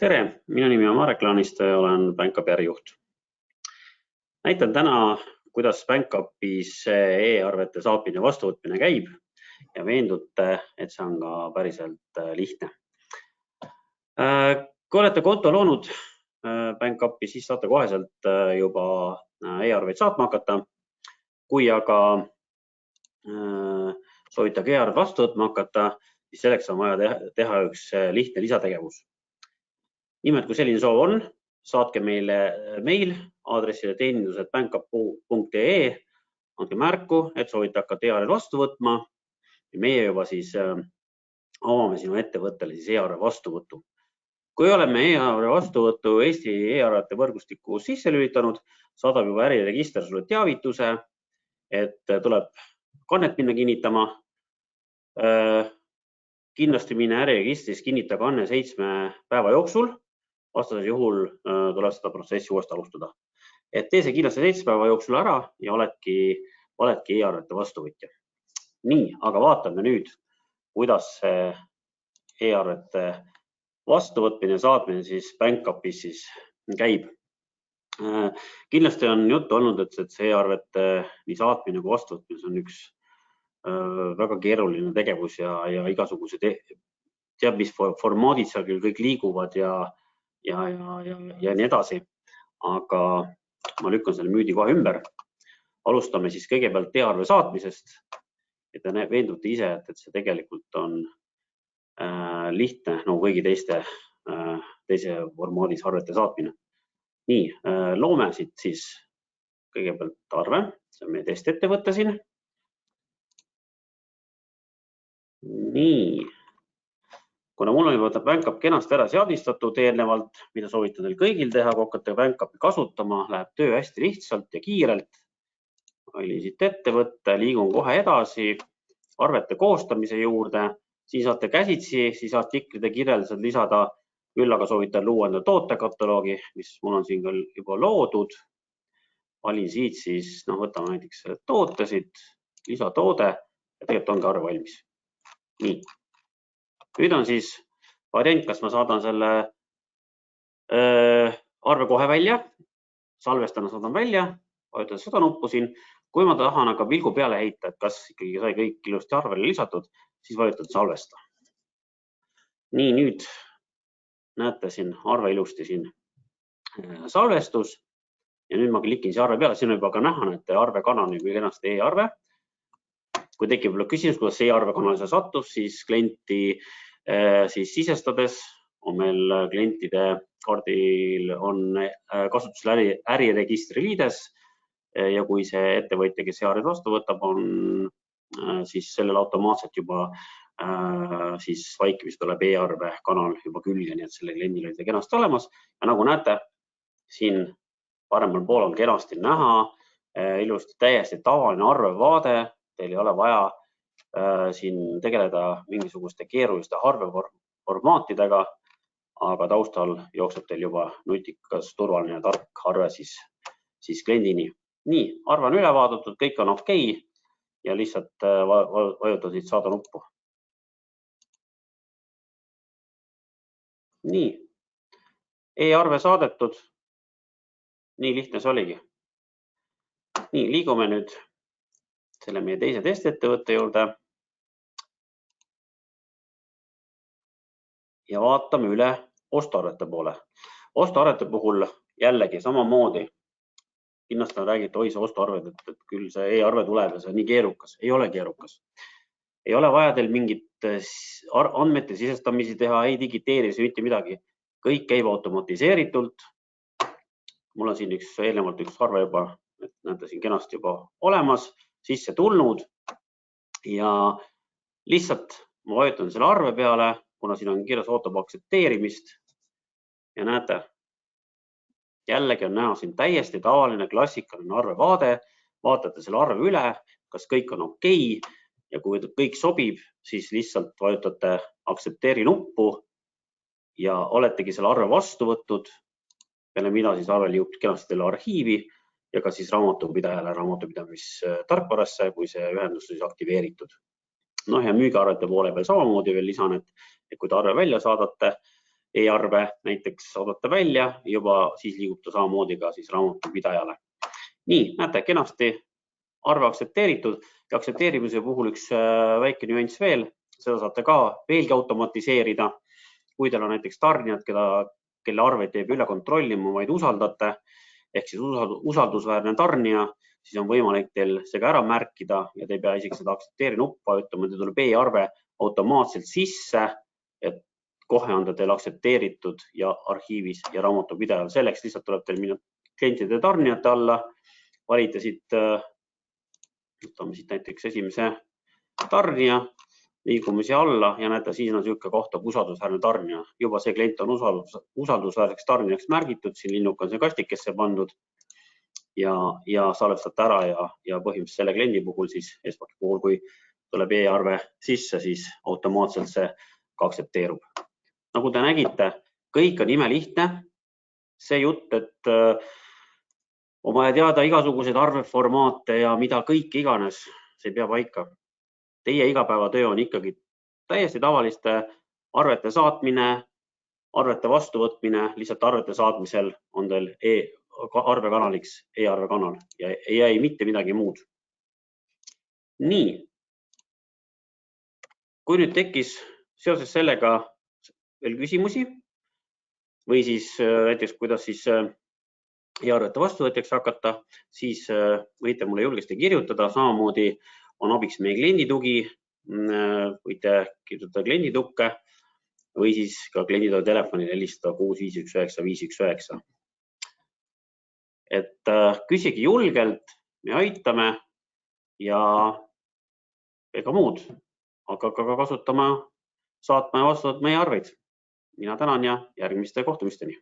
Tere, minu nimi on Marek Laaniste ja olen BankUpi ärijuht. Näitan täna, kuidas BankUpis e-arvete saatmine ja vastuvõtmine käib ja veendute, et see on ka päriselt lihtne. Kui olete konto loonud BankUpi, siis saate koheselt juba e-arveid saatma hakata. Kui aga soovite e-arvet vastu võtma hakata, siis selleks on vaja teha üks lihtne lisategevus. Nimelt, kui selline soov on, saatke meile meil aadressile teenindused@bankup.ee, andke märku, et soovite hakata e-arvet vastu võtma ja meie juba siis avame sinu ettevõttele e-arve vastuvõtu. Kui oleme e-arve vastuvõtu Eesti e-arvete võrgustikku sisse lülitanud, saadab juba äriregister sulle teavituse, et tuleb kannet minna kinnitama. Kindlasti minna äriregistris kinnita kanne 7 päeva jooksul. Vastasel juhul tuleb seda protsessi uuesti alustada. Et tee see kindlasti 7 päeva jooksul ära ja oledki e-arvete vastuvõtja. Nii, aga vaatame nüüd, kuidas see e-arvete vastuvõtmine ja saatmine siis BankUpis siis käib. Kindlasti on juttu olnud, et see e-arvete nii saatmine kui vastuvõtmine on üks väga keeruline tegevus ja igasugused teab, mis formaadid seal küll kõik liiguvad ja nii edasi. Aga ma lükkan selle müüdi kohe ümber. Alustame siis kõigepealt e-arve saatmisest, et te veendute ise, et see tegelikult on lihtne nagu kõigi teise formaadis arvete saatmine. Nii, loome siit siis kõigepealt arve, see on meie testettevõte siin. Nii, kuna mul on juba BankUp kenasti ära seadistatud eelnevalt, mida soovitan teil kõigil teha, kui hakkate BankUpi kasutama, läheb töö hästi lihtsalt ja kiirelt. Valin siit ettevõtte, liigun kohe edasi arvete koostamise juurde, siin saate käsitsi, siis artiklite kirjeldused lisada, küll aga soovitan luua enda tootekataloogi, mis mul on siin küll juba loodud. Valin siit siis, võtame näiteks selle toote siit, lisatoode ja tegelikult ongi arve valmis. Nii, nüüd on siis variant, kas ma saadan selle arve kohe välja, salvestana saadan välja, vajutan seda nuppu siin. Kui ma tahan aga pilgu peale heita, et kas ikkagi sai kõik ilusti arvele lisatud, siis vajutan salvesta. Nii, nüüd näete siin arve ilusti siin salvestus ja nüüd ma klikin siia arve peale, siin on juba ka näha, et arve kanal on kenasti e-arve. Kui tekib küsimus, kuidas e-arve kanalise sattus, siis klienti sisestades on meil klientide kaardil on kasutusel äriregistri liides ja kui see ettevõtja, kes e-arvet vastu võtab, on siis sellel automaatselt juba siis vaikimist tuleb e-arve kanal juba külge, nii et selle kliendil oli kenasti olemas. Ja nagu näete, siin paremal pool on kenasti näha, ilusti täiesti tavaline arvevaade. Teil ei ole vaja siin tegeleda mingisuguste keeruliste arveformaatidega, aga taustal jookseb teil juba nutikas, turvaline ja tark arve siis kliendini. Nii, arve on üle vaadatud, kõik on okei ja lihtsalt vajutan siit saada nuppu. Nii, e-arve saadetud. Nii lihtne see oligi. Nii, liigume nüüd selle meie teise testettevõtte juurde ja vaatame üle ostuarvete poole. Ostuarvete puhul jällegi samamoodi. Kindlasti on räägitud, oi see ostuarved, et küll see e-arve tuleb ja see on nii keerukas. Ei ole keerukas. Ei ole vaja teil mingit andmete sisestamisi teha, ei digiteerisi, mitte midagi. Kõik käib automatiseeritult. Mul on siin eelnevalt üks arve juba, näete siin kenasti juba olemas, sisse tulnud ja lihtsalt ma vajutan selle arve peale, kuna siin on kirjas ootab aktsepteerimist ja näete, jällegi on näha siin täiesti tavaline klassikaline arvevaade, vaatate selle arve üle, kas kõik on okei ja kui kõik sobib, siis lihtsalt vajutate aktsepteeri nuppu ja oletegi selle arve vastu võtnud, peale mida siis arve liigub kenasti teile arhiivi ja ka siis raamatupidajale raamatupidamistarkvarasse, kui see ühendus siis aktiveeritud. Ja müügiarvete poole peal samamoodi veel lisan, et kui te arve välja saadate, e-arve näiteks oodata välja, juba siis liigub ta samamoodi ka siis raamatupidajale. Nii, näete, kenasti arve aktsepteeritud ja aktsepteerimise puhul üks väike nüanss veel, seda saate ka veelgi automatiseerida. Kui teil on näiteks tarnijad, kelle arveid teeb üle kontrollima, vaid usaldate, ehk siis usaldusväärne tarnija, siis on võimalik teil see ka ära märkida ja te ei pea isegi seda aktsepteeri nuppu vajutama, teil tuleb e-arve automaatselt sisse, et kohe on ta teil aktsepteeritud ja arhiivis ja raamatupidajal. Selleks lihtsalt tuleb teil minna klientide ja tarnijate alla, valite siit, võtame siit näiteks esimese tarnija, liigume siia alla ja näete, siin on niisugune koht, usaldusväärne tarnija. Juba see klient on usaldusväärseks tarnijaks märgitud, siin linnuk on see kastikesse pandud ja salvestate ära ja põhimõtteliselt selle kliendi puhul siis, Espaki puhul, kui tuleb e-arve sisse, siis automaatselt see ka aktsepteerub. Nagu te nägite, kõik on imelihtne. See jutt, et on vaja teada igasuguseid arveformaate ja mida kõik iganes, see ei pea paika. Teie igapäevatöö on ikkagi täiesti tavaliste arvete saatmine, arvete vastuvõtmine, lihtsalt arvete saatmisel on teil arvekanaliks e-arvekanal ja ei jäi mitte midagi muud. Nii, kui nüüd tekkis seoses sellega veel küsimusi või siis näiteks kuidas siis e-arvete vastuvõtjaks hakata, siis võite mulle julgesti kirjutada, samamoodi on abiks meie klienditugi, võite kirjutada klienditukke või siis ka klienditoe telefonile helistada 6519 519. Et küsige julgelt, me aitame ja ega muud, hakake ka kasutama, saatma ja vastu võtma meie arveid. Mina tänan ja järgmiste kohtumisteni.